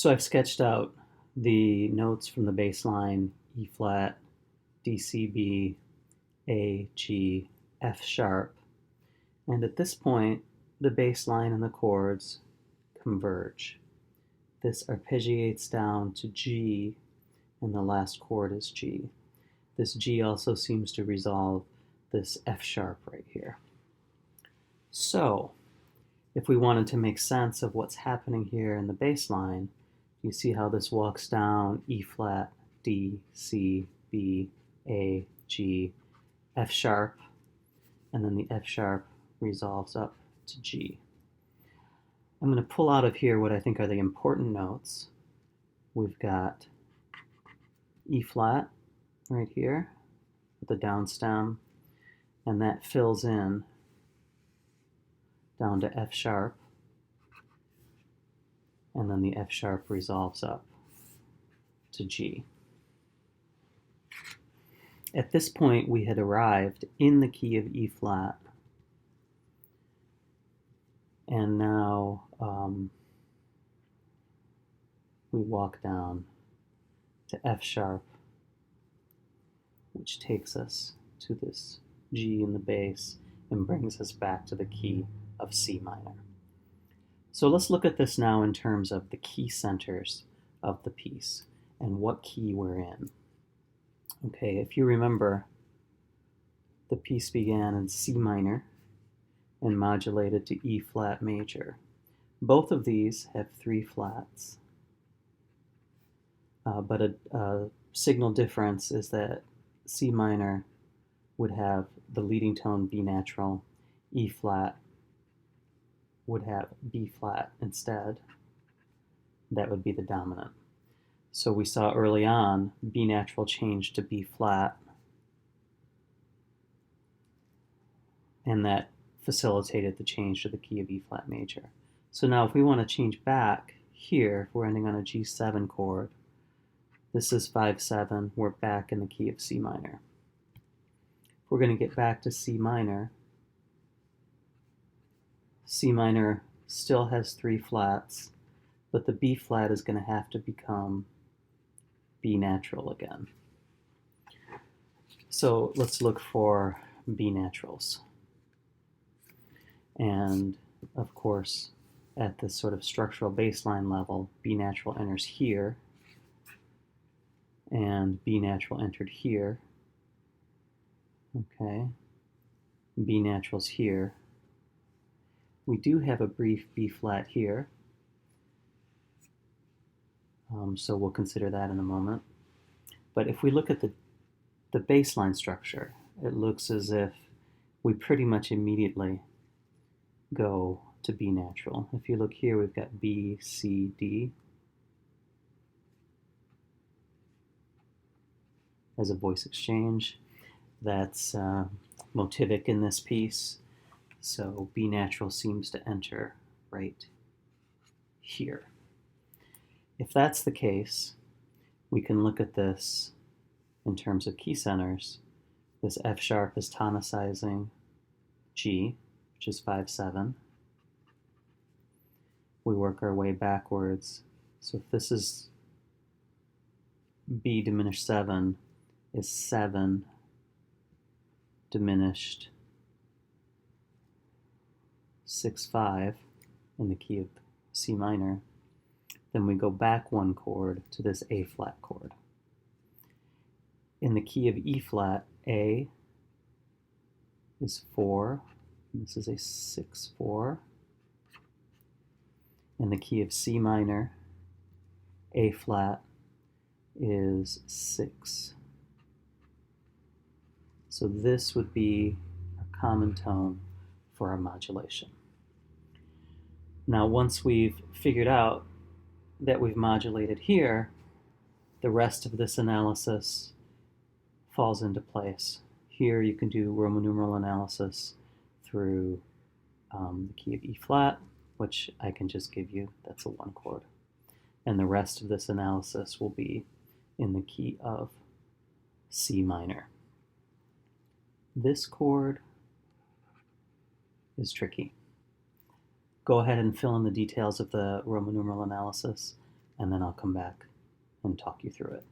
So I've sketched out the notes from the bass line E flat, D, C, B, A, G, F sharp, and at this point the bass line and the chords converge. This arpeggiates down to G, and the last chord is G. This G also seems to resolve this F sharp right here. So if we wanted to make sense of what's happening here in the bass line, you see how this walks down E flat, D, C, B, A, G, F sharp, and then the F sharp resolves up to G. I'm going to pull out of here what I think are the important notes. We've got E flat right here with the down stem, and that fills in down to F sharp, and then the F sharp resolves up to G. At this point, we had arrived in the key of E flat, and now we walk down to F sharp, which takes us to this G in the bass and brings us back to the key of C minor. So let's look at this now in terms of the key centers of the piece and what key we're in. Okay, if you remember, the piece began in C minor and modulated to E flat major. Both of these have 3 flats, but a signal difference is that C minor would have the leading tone B natural, E flat would have B flat instead. That would be the dominant. So we saw early on B natural change to B flat, and that facilitated the change to the key of E flat major. So now if we want to change back here, if we're ending on a G7 chord, this is 5-7, we're back in the key of C minor. If we're going to get back to C minor still has 3 flats, but the B flat is going to have to become B natural again. So let's look for B naturals. And of course, at this sort of structural baseline level, B natural enters here, and B natural entered here. Okay, B natural's here. We do have a brief B flat here, so we'll consider that in a moment. But if we look at the baseline structure, it looks as if we pretty much immediately go to B natural. If you look here, we've got B, C, D as a voice exchange. That's motivic in this piece. So B natural seems to enter right here. If that's the case, we can look at this in terms of key centers. This F sharp is tonicizing G, which is 5-7. We work our way backwards. So if this is B diminished 7, is 7 diminished 6-5 in the key of C minor, then we go back 1 chord to this A flat chord. In the key of E flat, A is 4, this is a 6-4. In the key of C minor, A flat is 6. So this would be a common tone for our modulation. Now, once we've figured out that we've modulated here, the rest of this analysis falls into place. Here you can do Roman numeral analysis through the key of E flat, which I can just give you, that's a 1 chord. And the rest of this analysis will be in the key of C minor. This chord is tricky. Go ahead and fill in the details of the Roman numeral analysis and then I'll come back and talk you through it.